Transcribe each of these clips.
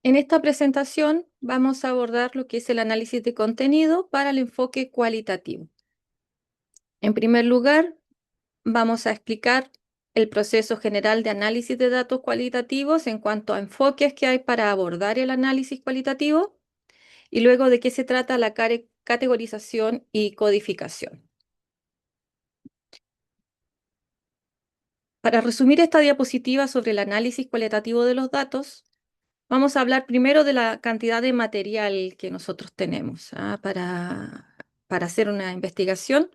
En esta presentación vamos a abordar lo que es el análisis de contenido para el enfoque cualitativo. En primer lugar, vamos a explicar el proceso general de análisis de datos cualitativos en cuanto a enfoques que hay para abordar el análisis cualitativo y luego de qué se trata la categorización y codificación. Para resumir esta diapositiva sobre el análisis cualitativo de los datos, vamos a hablar primero de la cantidad de material que nosotros tenemos para hacer una investigación.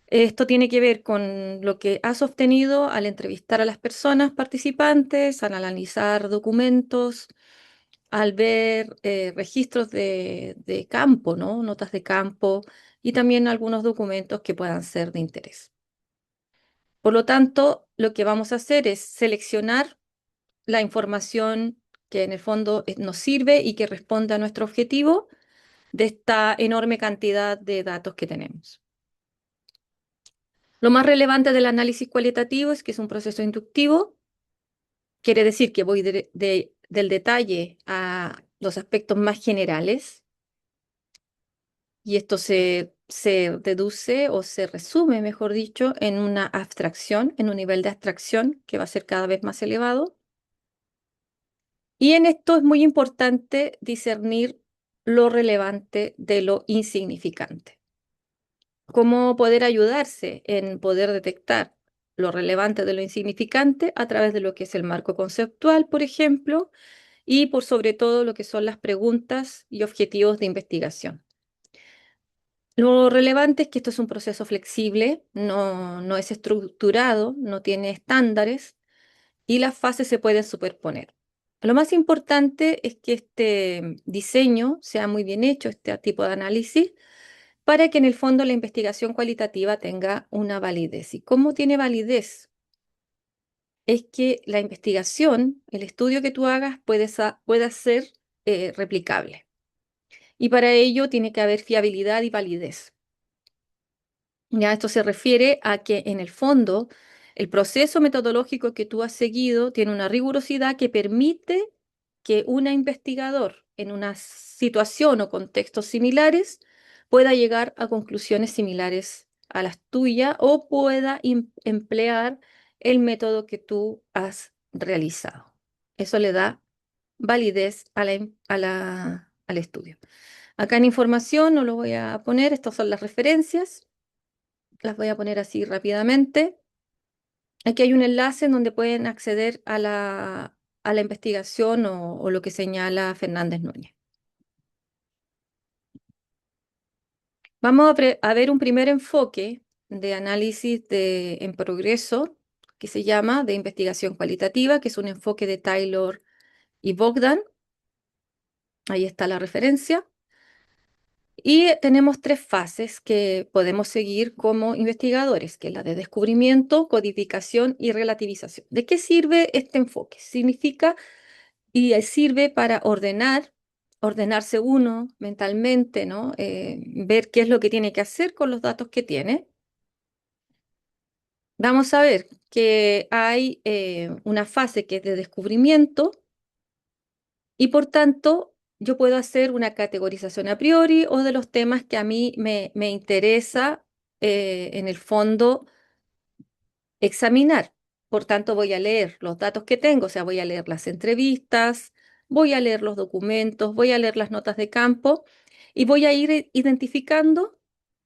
Esto tiene que ver con lo que has obtenido al entrevistar a las personas participantes, al analizar documentos, al ver registros de campo, ¿no? Notas de campo y también algunos documentos que puedan ser de interés. Por lo tanto, lo que vamos a hacer es seleccionar la información que en el fondo nos sirve y que responde a nuestro objetivo de esta enorme cantidad de datos que tenemos. Lo más relevante del análisis cualitativo es que es un proceso inductivo, quiere decir que voy del detalle a los aspectos más generales y esto se deduce o se resume, mejor dicho, en una abstracción, en un nivel de abstracción que va a ser cada vez más elevado. Y en esto es muy importante discernir lo relevante de lo insignificante. ¿Cómo poder ayudarse en poder detectar lo relevante de lo insignificante? A través de lo que es el marco conceptual, por ejemplo, y por sobre todo lo que son las preguntas y objetivos de investigación. Lo relevante es que esto es un proceso flexible, no es estructurado, no tiene estándares y las fases se pueden superponer. Lo más importante es que este diseño sea muy bien hecho, este tipo de análisis, para que en el fondo la investigación cualitativa tenga una validez. ¿Y cómo tiene validez? Es que la investigación, el estudio que tú hagas, pueda ser replicable. Y para ello tiene que haber fiabilidad y validez. Ya esto se refiere a que en el fondo el proceso metodológico que tú has seguido tiene una rigurosidad que permite que un investigador en una situación o contextos similares pueda llegar a conclusiones similares a las tuyas o pueda emplear el método que tú has realizado. Eso le da validez al estudio. Acá en información no lo voy a poner, estas son las referencias. Las voy a poner así rápidamente. Aquí hay un enlace en donde pueden acceder a la investigación o lo que señala Fernández Núñez. Vamos a ver un primer enfoque de análisis en progreso que se llama de investigación cualitativa, que es un enfoque de Taylor y Bogdan. Ahí está la referencia. Y tenemos tres fases que podemos seguir como investigadores, que es la de descubrimiento, codificación y relativización. ¿De qué sirve este enfoque? Significa sirve para ordenarse uno mentalmente, ¿no? Ver qué es lo que tiene que hacer con los datos que tiene. Vamos a ver que hay una fase que es de descubrimiento y por tanto yo puedo hacer una categorización a priori o de los temas que a mí me interesa en el fondo examinar. Por tanto, voy a leer los datos que tengo, o sea, voy a leer las entrevistas, voy a leer los documentos, voy a leer las notas de campo y voy a ir identificando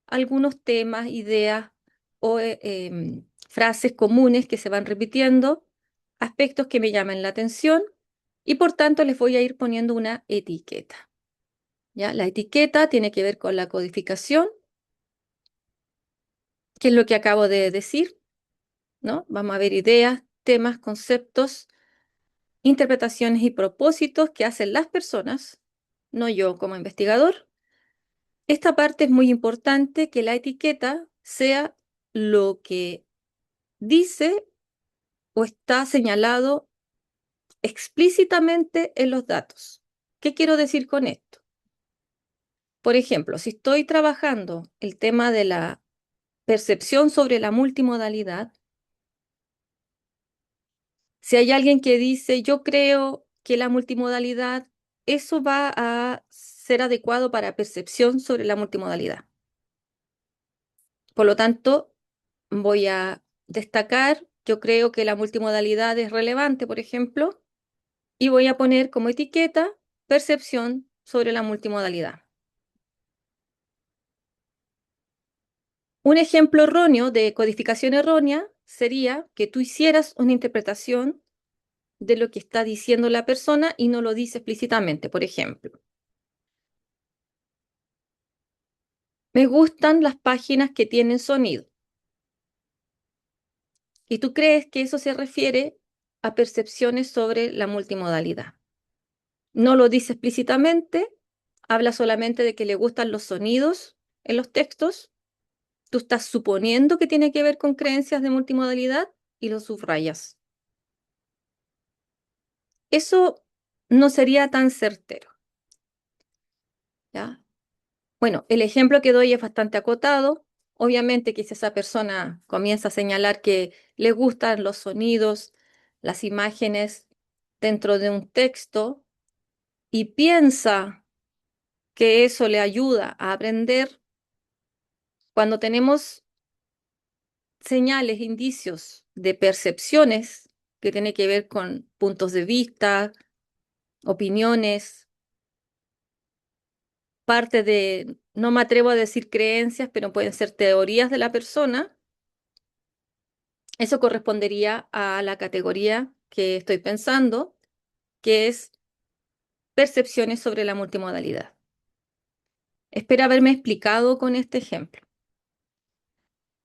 algunos temas, ideas o frases comunes que se van repitiendo, aspectos que me llaman la atención y por tanto les voy a ir poniendo una etiqueta. ¿Ya? La etiqueta tiene que ver con la codificación, que es lo que acabo de decir, ¿no? Vamos a ver ideas, temas, conceptos, interpretaciones y propósitos que hacen las personas, no yo como investigador. Esta parte es muy importante, que la etiqueta sea lo que dice o está señalado explícitamente en los datos. ¿Qué quiero decir con esto? Por ejemplo, si estoy trabajando el tema de la percepción sobre la multimodalidad, si hay alguien que dice, yo creo que la multimodalidad eso va a ser adecuado para percepción sobre la multimodalidad. Por lo tanto, voy a destacar, yo creo que la multimodalidad es relevante, por ejemplo, y voy a poner como etiqueta percepción sobre la multimodalidad. Un ejemplo erróneo de codificación errónea sería que tú hicieras una interpretación de lo que está diciendo la persona y no lo dice explícitamente. Por ejemplo, me gustan las páginas que tienen sonido. Y tú crees que eso se refiere a percepciones sobre la multimodalidad. No lo dice explícitamente, habla solamente de que le gustan los sonidos en los textos. Tú estás suponiendo que tiene que ver con creencias de multimodalidad y lo subrayas. Eso no sería tan certero, ¿ya? Bueno, el ejemplo que doy es bastante acotado. Obviamente que si esa persona comienza a señalar que le gustan los sonidos, las imágenes dentro de un texto y piensa que eso le ayuda a aprender, cuando tenemos señales, indicios de percepciones que tiene que ver con puntos de vista, opiniones, parte de, no me atrevo a decir creencias, pero pueden ser teorías de la persona. Eso correspondería a la categoría que estoy pensando, que es percepciones sobre la multimodalidad. Espero haberme explicado con este ejemplo.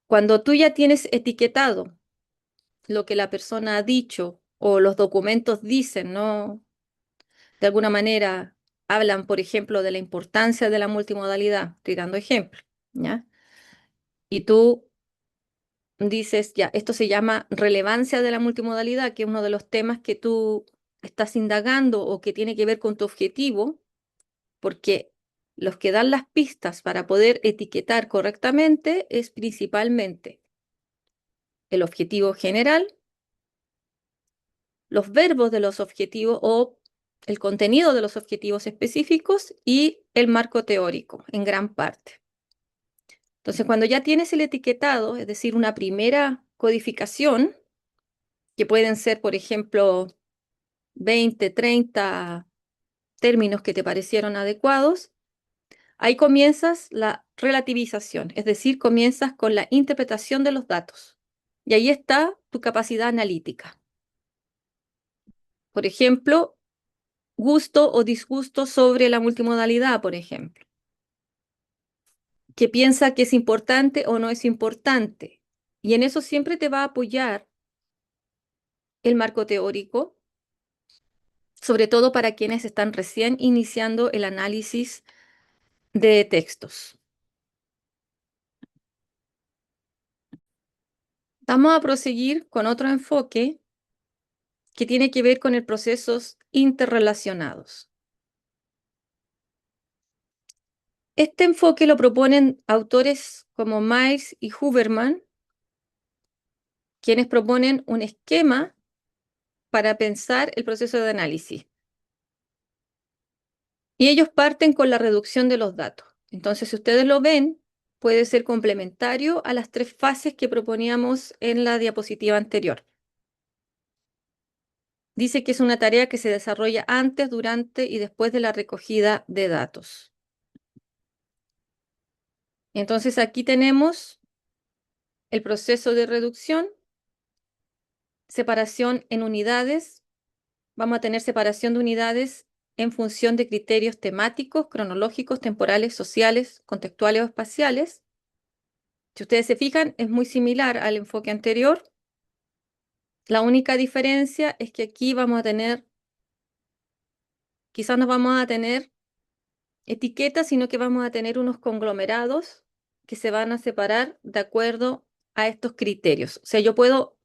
Cuando tú ya tienes etiquetado lo que la persona ha dicho o los documentos dicen, ¿no? De alguna manera hablan, por ejemplo, de la importancia de la multimodalidad, estoy dando ejemplo, ¿ya? Y tú dices, ya, esto se llama relevancia de la multimodalidad, que es uno de los temas que tú estás indagando o que tiene que ver con tu objetivo, porque los que dan las pistas para poder etiquetar correctamente es principalmente el objetivo general, los verbos de los objetivos o el contenido de los objetivos específicos y el marco teórico en gran parte. Entonces, cuando ya tienes el etiquetado, es decir, una primera codificación, que pueden ser, por ejemplo, 20, 30 términos que te parecieron adecuados, ahí comienzas la relativización, es decir, comienzas con la interpretación de los datos. Y ahí está tu capacidad analítica. Por ejemplo, gusto o disgusto sobre la multimodalidad, por ejemplo, que piensa que es importante o no es importante. Y en eso siempre te va a apoyar el marco teórico, sobre todo para quienes están recién iniciando el análisis de textos. Vamos a proseguir con otro enfoque que tiene que ver con el procesos interrelacionados. Este enfoque lo proponen autores como Myers y Huberman, quienes proponen un esquema para pensar el proceso de análisis. Y ellos parten con la reducción de los datos. Entonces, si ustedes lo ven, puede ser complementario a las tres fases que proponíamos en la diapositiva anterior. Dice que es una tarea que se desarrolla antes, durante y después de la recogida de datos. Entonces, aquí tenemos el proceso de reducción, separación en unidades. Vamos a tener separación de unidades en función de criterios temáticos, cronológicos, temporales, sociales, contextuales o espaciales. Si ustedes se fijan, es muy similar al enfoque anterior. La única diferencia es que aquí vamos a tener, quizás no vamos a tener etiquetas, sino que vamos a tener unos conglomerados que se van a separar de acuerdo a estos criterios. O sea, yo puedo,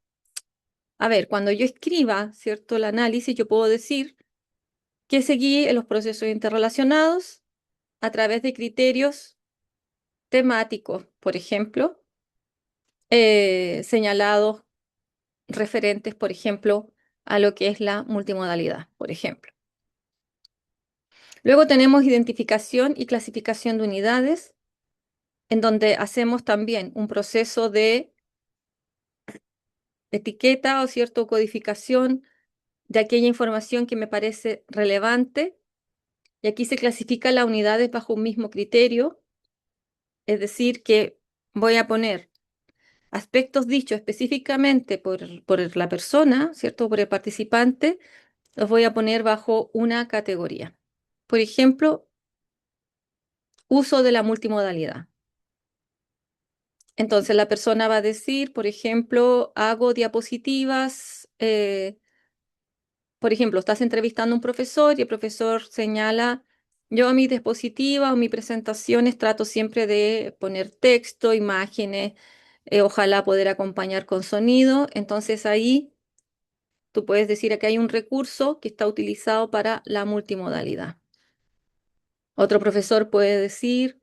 a ver, cuando yo escriba, ¿cierto?, el análisis, yo puedo decir que seguí en los procesos interrelacionados a través de criterios temáticos, por ejemplo, señalados referentes, por ejemplo, a lo que es la multimodalidad, por ejemplo. Luego tenemos identificación y clasificación de unidades, en donde hacemos también un proceso de etiqueta o cierto codificación de aquella información que me parece relevante. Y aquí se clasifican las unidades bajo un mismo criterio, es decir, que voy a poner aspectos dichos específicamente por la persona, ¿cierto? Por el participante, los voy a poner bajo una categoría. Por ejemplo, uso de la multimodalidad. Entonces la persona va a decir, por ejemplo, hago diapositivas. Por ejemplo, estás entrevistando a un profesor y el profesor señala, yo a mis diapositivas o mis presentaciones trato siempre de poner texto, imágenes, ojalá poder acompañar con sonido. Entonces ahí tú puedes decir que hay un recurso que está utilizado para la multimodalidad. Otro profesor puede decir,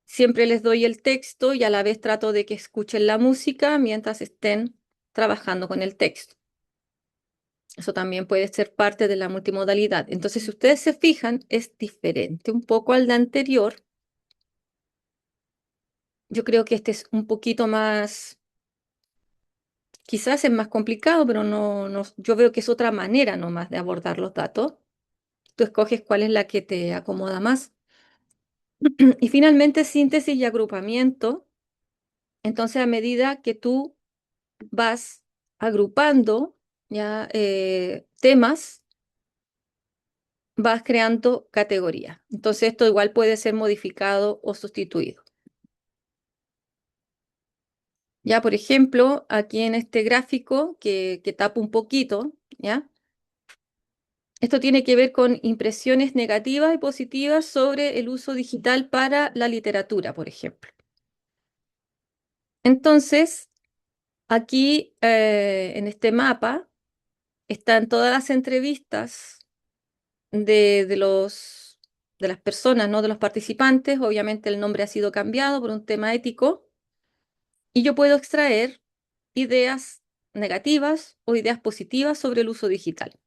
siempre les doy el texto y a la vez trato de que escuchen la música mientras estén trabajando con el texto. Eso también puede ser parte de la multimodalidad. Entonces, si ustedes se fijan, es diferente un poco al de anterior. Yo creo que este es un poquito más, quizás es más complicado, pero yo veo que es otra manera nomás de abordar los datos. Tú escoges cuál es la que te acomoda más. Y finalmente, síntesis y agrupamiento. Entonces, a medida que tú vas agrupando ya temas, vas creando categorías. Entonces, esto igual puede ser modificado o sustituido. Ya, por ejemplo, aquí en este gráfico que tapo un poquito, ¿ya? Esto tiene que ver con impresiones negativas y positivas sobre el uso digital para la literatura, por ejemplo. Entonces, aquí en este mapa están todas las entrevistas de las personas, ¿no? De los participantes. Obviamente el nombre ha sido cambiado por un tema ético y yo puedo extraer ideas negativas o ideas positivas sobre el uso digital.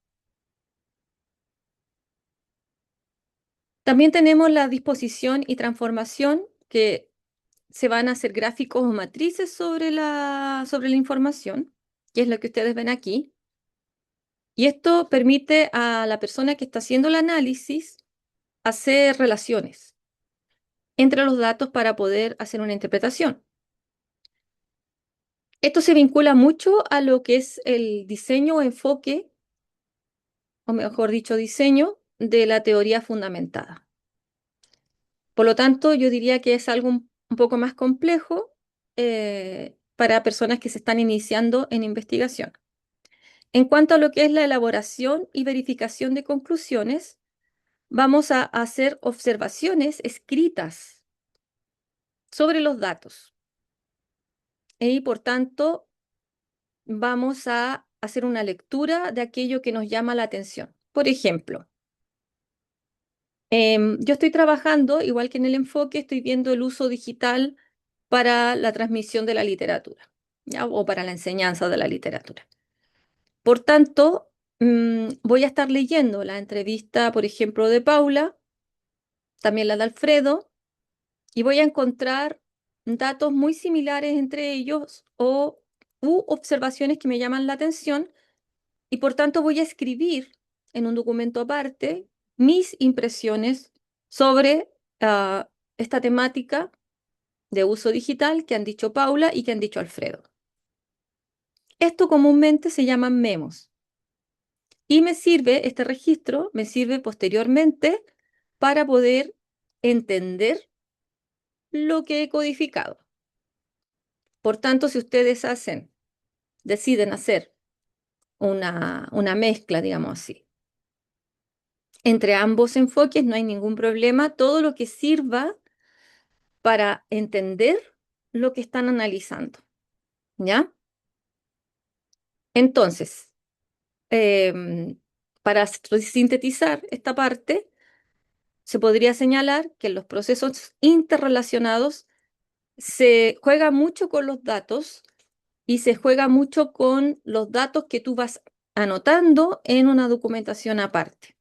También tenemos la disposición y transformación, que se van a hacer gráficos o matrices sobre la información, que es lo que ustedes ven aquí. Y esto permite a la persona que está haciendo el análisis hacer relaciones entre los datos para poder hacer una interpretación. Esto se vincula mucho a lo que es el diseño o enfoque, o mejor dicho, diseño de la teoría fundamentada. Por lo tanto, yo diría que es algo un poco más complejo para personas que se están iniciando en investigación. En cuanto a lo que es la elaboración y verificación de conclusiones, vamos a hacer observaciones escritas sobre los datos y, por tanto, vamos a hacer una lectura de aquello que nos llama la atención. Por ejemplo, yo estoy trabajando, igual que en el enfoque, estoy viendo el uso digital para la transmisión de la literatura, ¿ya? O para la enseñanza de la literatura. Por tanto, voy a estar leyendo la entrevista, por ejemplo, de Paula, también la de Alfredo, y voy a encontrar datos muy similares entre ellos u observaciones que me llaman la atención, y por tanto voy a escribir en un documento aparte mis impresiones sobre esta temática de uso digital que han dicho Paula y que han dicho Alfredo. Esto comúnmente se llaman memos y este registro me sirve posteriormente para poder entender lo que he codificado. Por tanto, si ustedes deciden hacer una mezcla, digamos así, entre ambos enfoques, no hay ningún problema, todo lo que sirva para entender lo que están analizando, ¿ya? Entonces, em, para sintetizar esta parte, se podría señalar que en los procesos interrelacionados se juega mucho con los datos y se juega mucho con los datos que tú vas anotando en una documentación aparte.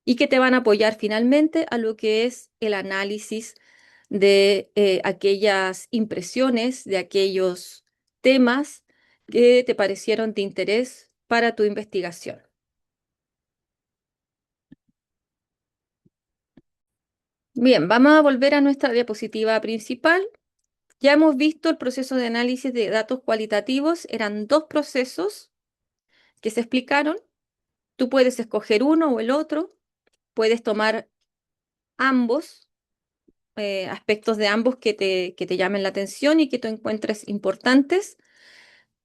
y que te van a apoyar finalmente a lo que es el análisis de aquellas impresiones, de aquellos temas que te parecieron de interés para tu investigación. Bien, vamos a volver a nuestra diapositiva principal. Ya hemos visto el proceso de análisis de datos cualitativos. Eran dos procesos que se explicaron. Tú puedes escoger uno o el otro. Puedes tomar ambos, aspectos de ambos que te llamen la atención y que tú encuentres importantes.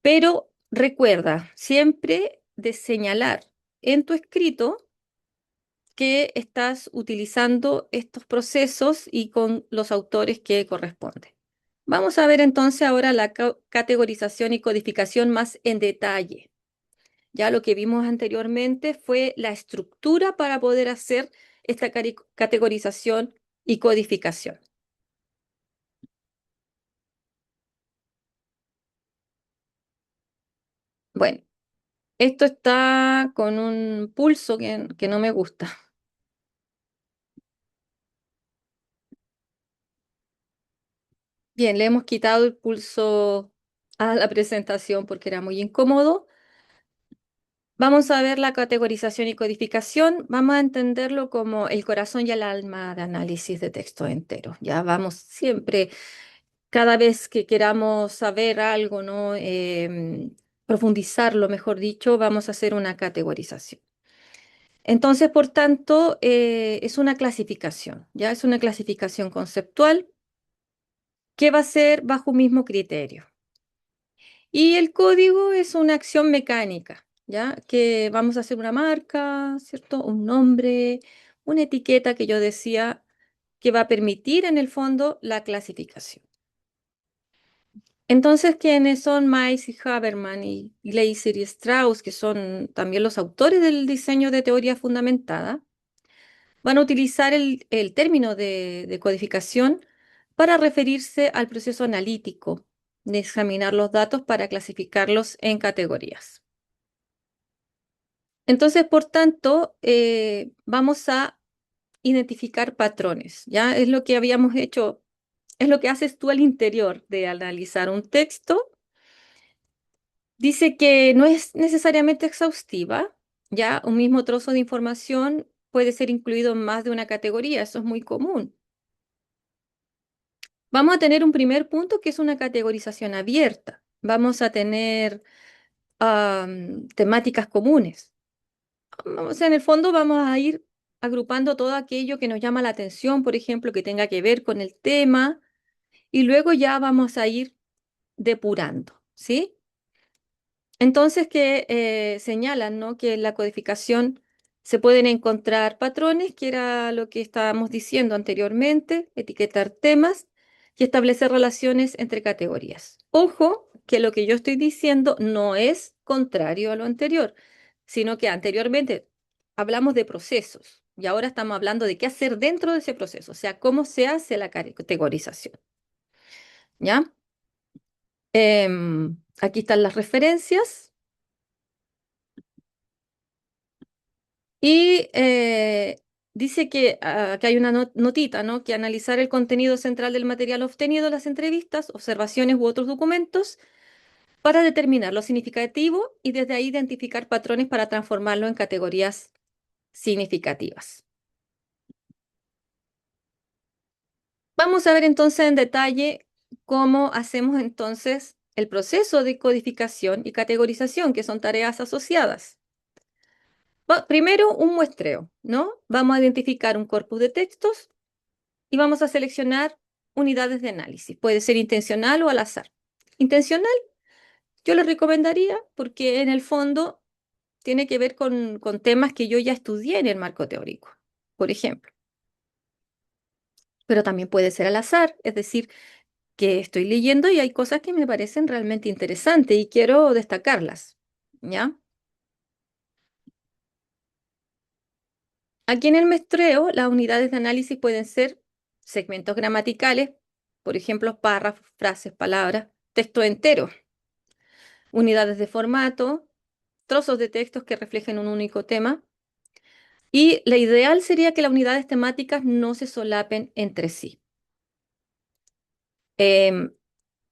Pero recuerda siempre de señalar en tu escrito que estás utilizando estos procesos y con los autores que corresponden. Vamos a ver entonces ahora la categorización y codificación más en detalle. Ya lo que vimos anteriormente fue la estructura para poder hacer esta categorización y codificación. Bueno, esto está con un pulso que no me gusta. Bien, le hemos quitado el pulso a la presentación porque era muy incómodo. Vamos a ver la categorización y codificación. Vamos a entenderlo como el corazón y el alma de análisis de texto entero. Ya vamos siempre, cada vez que queramos saber algo, ¿no? Profundizarlo, mejor dicho, vamos a hacer una categorización. Entonces, por tanto, es una clasificación, ya es una clasificación conceptual que va a ser bajo un mismo criterio. Y el código es una acción mecánica, ¿ya? Que vamos a hacer una marca, ¿cierto? Un nombre, una etiqueta que yo decía que va a permitir en el fondo la clasificación. Entonces, quienes son Mais y Habermas y Gleiser y Strauss, que son también los autores del diseño de teoría fundamentada, van a utilizar el término de codificación para referirse al proceso analítico de examinar los datos para clasificarlos en categorías. Entonces, por tanto, vamos a identificar patrones, ¿ya? Es lo que habíamos hecho, es lo que haces tú al interior de analizar un texto. Dice que no es necesariamente exhaustiva, ¿ya? Un mismo trozo de información puede ser incluido en más de una categoría, eso es muy común. Vamos a tener un primer punto que es una categorización abierta. Vamos a tener temáticas comunes. O sea, en el fondo vamos a ir agrupando todo aquello que nos llama la atención, por ejemplo, que tenga que ver con el tema, y luego ya vamos a ir depurando, ¿sí? Entonces, que señalan, ¿no? Que en la codificación se pueden encontrar patrones, que era lo que estábamos diciendo anteriormente, etiquetar temas y establecer relaciones entre categorías. Ojo, que lo que yo estoy diciendo no es contrario a lo anterior, sino que anteriormente hablamos de procesos y ahora estamos hablando de qué hacer dentro de ese proceso, o sea, cómo se hace la categorización, ¿ya? Aquí están las referencias. Y dice que hay una notita, ¿no? Que analizar el contenido central del material obtenido en las entrevistas, observaciones u otros documentos para determinar lo significativo y desde ahí identificar patrones para transformarlo en categorías significativas. Vamos a ver entonces en detalle cómo hacemos entonces el proceso de codificación y categorización, que son tareas asociadas. Primero, un muestreo, ¿no? Vamos a identificar un corpus de textos y vamos a seleccionar unidades de análisis. Puede ser intencional o al azar. Intencional, yo les recomendaría porque en el fondo tiene que ver con temas que yo ya estudié en el marco teórico, por ejemplo. Pero también puede ser al azar, es decir, que estoy leyendo y hay cosas que me parecen realmente interesantes y quiero destacarlas, ¿ya? Aquí en el muestreo, las unidades de análisis pueden ser segmentos gramaticales, por ejemplo, párrafos, frases, palabras, texto entero, unidades de formato, trozos de textos que reflejen un único tema, Y la ideal sería que las unidades temáticas no se solapen entre sí. Em,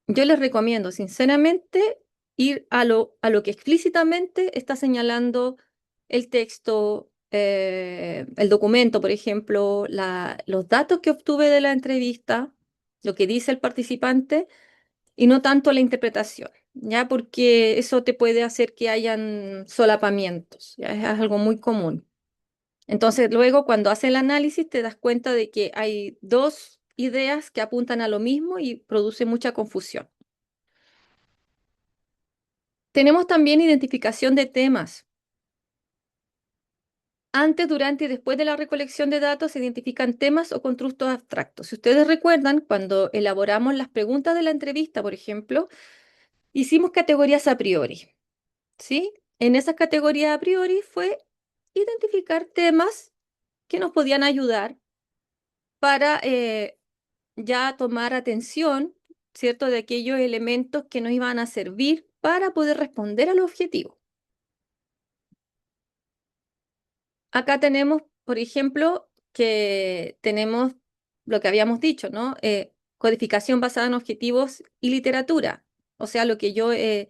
yo les recomiendo, sinceramente, ir a lo que explícitamente está señalando el texto, el documento, por ejemplo, los datos que obtuve de la entrevista, lo que dice el participante, y no tanto la interpretación, ¿ya? Porque eso te puede hacer que hayan solapamientos, ¿ya? Es algo muy común. Entonces, luego, cuando haces el análisis, te das cuenta de que hay dos ideas que apuntan a lo mismo y produce mucha confusión. Tenemos también identificación de temas. Antes, durante y después de la recolección de datos se identifican temas o constructos abstractos. Si ustedes recuerdan, cuando elaboramos las preguntas de la entrevista, por ejemplo, hicimos categorías a priori, ¿sí? En esas categorías a priori fue identificar temas que nos podían ayudar para ya tomar atención, ¿cierto?, de aquellos elementos que nos iban a servir para poder responder al objetivo. Acá tenemos, por ejemplo, que tenemos lo que habíamos dicho, ¿no? Codificación basada en objetivos y literatura. O sea, lo que yo he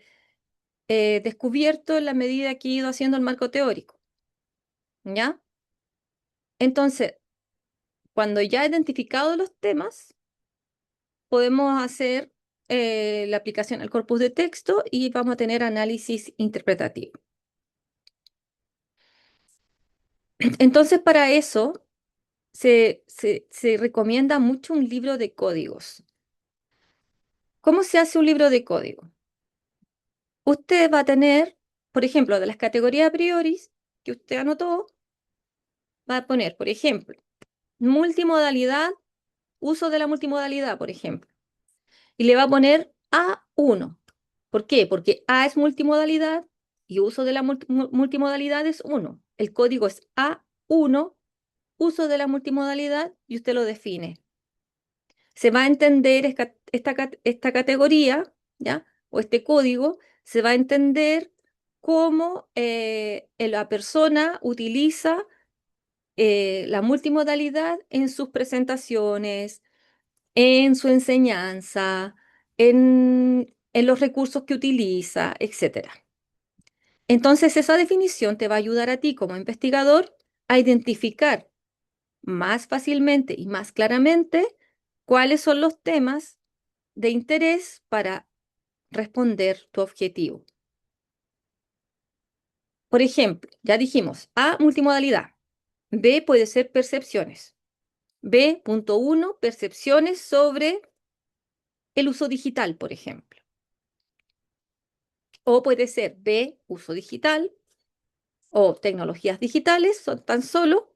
descubierto en la medida que he ido haciendo el marco teórico, ¿ya? Entonces, cuando ya he identificado los temas, podemos hacer la aplicación al corpus de texto y vamos a tener análisis interpretativo. Entonces, para eso se recomienda mucho un libro de códigos. ¿Cómo se hace un libro de código? Usted va a tener, por ejemplo, de las categorías a priori que usted anotó, va a poner, por ejemplo, multimodalidad, uso de la multimodalidad, por ejemplo. Y le va a poner A1. ¿Por qué? Porque A es multimodalidad y uso de la multimodalidad es 1. El código es A1, uso de la multimodalidad, y usted lo define. Se va a entender esta categoría, ¿ya? O este código, se va a entender cómo la persona utiliza la multimodalidad en sus presentaciones, en su enseñanza, en los recursos que utiliza, etcétera. Entonces, esa definición te va a ayudar a ti como investigador a identificar más fácilmente y más claramente cuáles son los temas de interés para responder tu objetivo. Por ejemplo, ya dijimos, A, multimodalidad. B puede ser percepciones. B.1, percepciones sobre el uso digital, por ejemplo. O puede ser B, uso digital, o tecnologías digitales, son tan solo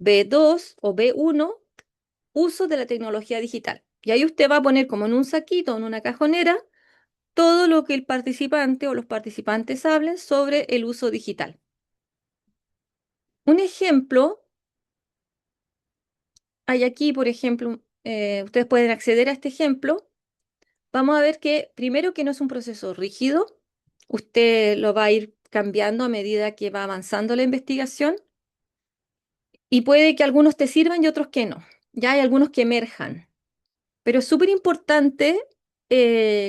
B2 o B1, uso de la tecnología digital. Y ahí usted va a poner como en un saquito, en una cajonera, todo lo que el participante o los participantes hablen sobre el uso digital. Un ejemplo, hay aquí, por ejemplo, ustedes pueden acceder a este ejemplo. Vamos a ver que primero que no es un proceso rígido, usted lo va a ir cambiando a medida que va avanzando la investigación y puede que algunos te sirvan y otros que no. Ya hay algunos que emerjan, pero es súper importante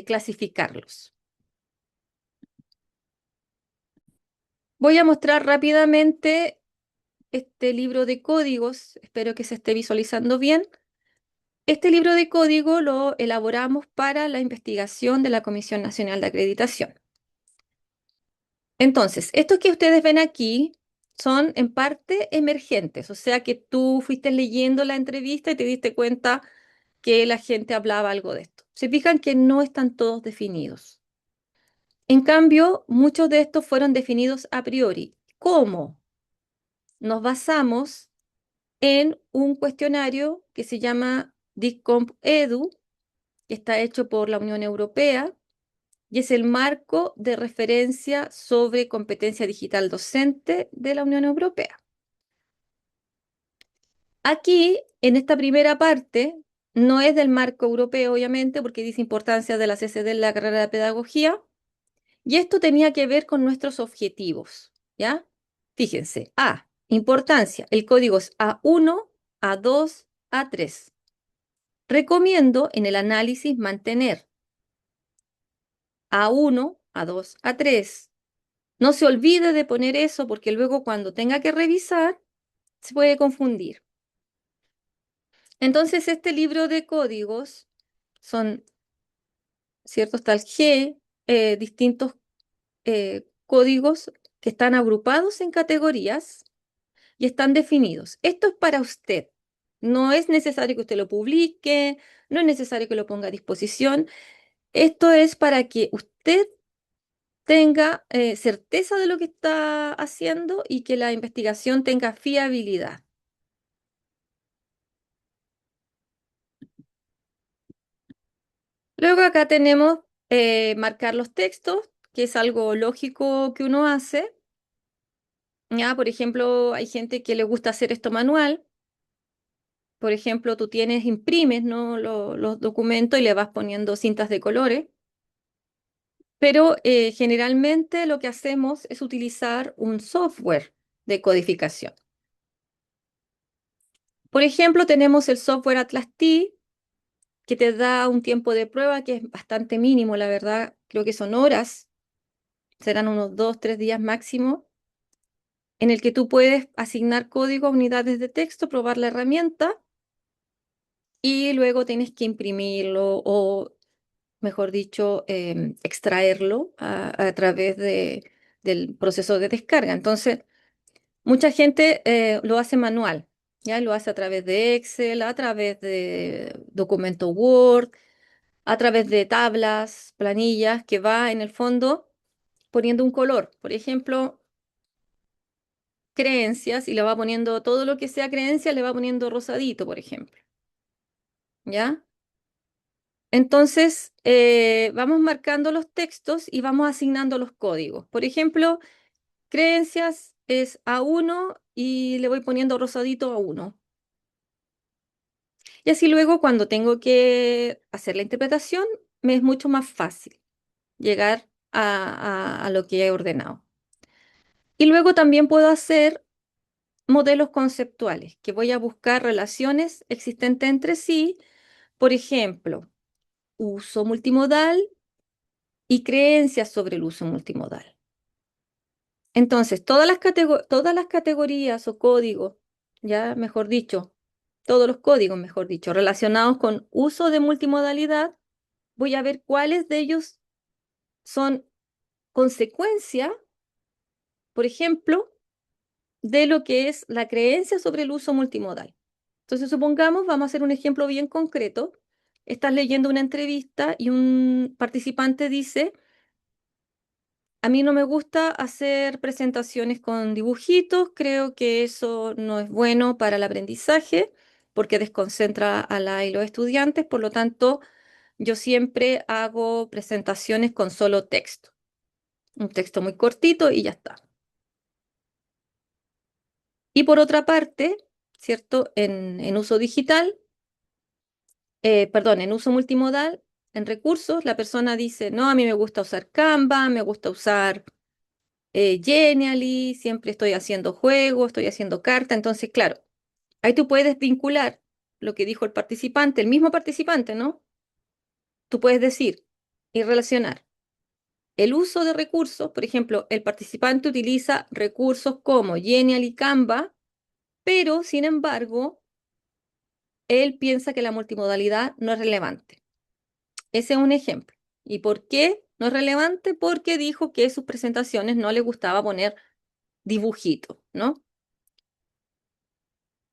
clasificarlos. Voy a mostrar rápidamente este libro de códigos, espero que se esté visualizando bien. Este libro de código lo elaboramos para la investigación de la Comisión Nacional de Acreditación. Entonces, estos que ustedes ven aquí son en parte emergentes, o sea que tú fuiste leyendo la entrevista y te diste cuenta que la gente hablaba algo de esto. Se fijan que no están todos definidos. En cambio, muchos de estos fueron definidos a priori. ¿Cómo? Nos basamos en un cuestionario que se llama DISCOMP Edu, que está hecho por la Unión Europea y es el marco de referencia sobre competencia digital docente de la Unión Europea. Aquí, en esta primera parte, no es del marco europeo, obviamente, porque dice importancia de la CCD en la carrera de pedagogía, y esto tenía que ver con nuestros objetivos, ¿ya? Fíjense, A, Importancia, el código es A1, A2, A3. Recomiendo en el análisis mantener A1, A2, A3. No se olvide de poner eso porque luego cuando tenga que revisar se puede confundir. Entonces, este libro de códigos son, ¿cierto? Está el G, distintos códigos que están agrupados en categorías y están definidos. Esto es para usted. No es necesario que usted lo publique, no es necesario que lo ponga a disposición. Esto es para que usted tenga certeza de lo que está haciendo y que la investigación tenga fiabilidad. Luego acá tenemos marcar los textos, que es algo lógico que uno hace. Ya, por ejemplo, hay gente que le gusta hacer esto manual. Por ejemplo, tú tienes, imprimes, ¿no? Los documentos y le vas poniendo cintas de colores. Pero generalmente lo que hacemos es utilizar un software de codificación. Por ejemplo, tenemos el software Atlas T, que te da un tiempo de prueba que es bastante mínimo, la verdad. Creo que son horas, serán unos 2, 3 días máximo, en el que tú puedes asignar código a unidades de texto, probar la herramienta y luego tienes que imprimirlo o, mejor dicho, extraerlo a través del proceso de descarga. Entonces, mucha gente lo hace manual, ¿ya? Lo hace a través de Excel, a través de documento Word, a través de tablas, planillas, que va en el fondo poniendo un color. Por ejemplo, creencias y le va poniendo todo lo que sea creencia, le va poniendo rosadito, por ejemplo. ¿Ya? Entonces, vamos marcando los textos y vamos asignando los códigos. Por ejemplo, creencias es A1 y le voy poniendo rosadito A1. Y así luego, cuando tengo que hacer la interpretación, me es mucho más fácil llegar a lo que he ordenado. Y luego también puedo hacer modelos conceptuales, que voy a buscar relaciones existentes entre sí, por ejemplo, uso multimodal y creencias sobre el uso multimodal. Entonces, todas las categorías o códigos, ya mejor dicho, todos los códigos, mejor dicho, relacionados con uso de multimodalidad, voy a ver cuáles de ellos son consecuencia, por ejemplo, de lo que es la creencia sobre el uso multimodal. Entonces, supongamos, vamos a hacer un ejemplo bien concreto. Estás leyendo una entrevista y un participante dice, a mí no me gusta hacer presentaciones con dibujitos, creo que eso no es bueno para el aprendizaje porque desconcentra a la y los estudiantes, por lo tanto, yo siempre hago presentaciones con solo texto, un texto muy cortito y ya está. Y por otra parte, ¿cierto? En uso digital, perdón, en uso multimodal, en recursos, la persona dice, no, a mí me gusta usar Canva, me gusta usar Genially, siempre estoy haciendo juegos, estoy haciendo carta. Entonces, claro, ahí tú puedes vincular lo que dijo el participante, el mismo participante, ¿no? Tú puedes decir y relacionar el uso de recursos. Por ejemplo, el participante utiliza recursos como Genially y Canva, pero sin embargo, él piensa que la multimodalidad no es relevante. Ese es un ejemplo. ¿Y por qué no es relevante? Porque dijo que en sus presentaciones no le gustaba poner dibujitos, ¿no?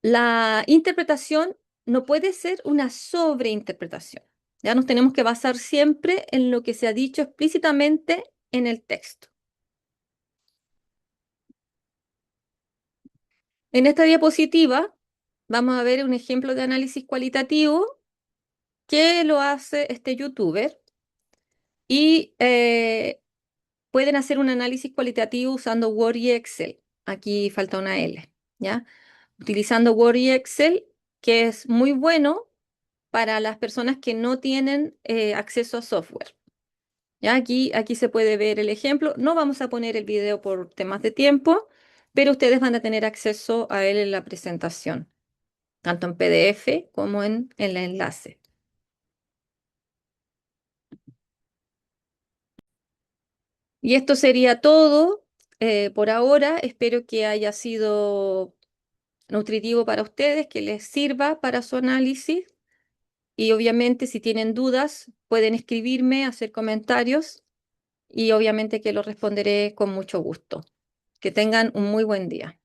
La interpretación no puede ser una sobreinterpretación. Ya nos tenemos que basar siempre en lo que se ha dicho explícitamente en el texto. En esta diapositiva vamos a ver un ejemplo de análisis cualitativo que lo hace este youtuber y pueden hacer un análisis cualitativo usando Word y Excel. Aquí falta una L, ¿ya? Utilizando Word y Excel, que es muy bueno para las personas que no tienen acceso a software. ¿Ya? Aquí se puede ver el ejemplo. No vamos a poner el video por temas de tiempo, pero ustedes van a tener acceso a él en la presentación, tanto en PDF como en el enlace. Y esto sería todo por ahora. Espero que haya sido nutritivo para ustedes, que les sirva para su análisis. Y obviamente si tienen dudas, pueden escribirme, hacer comentarios y obviamente que los responderé con mucho gusto. Que tengan un muy buen día.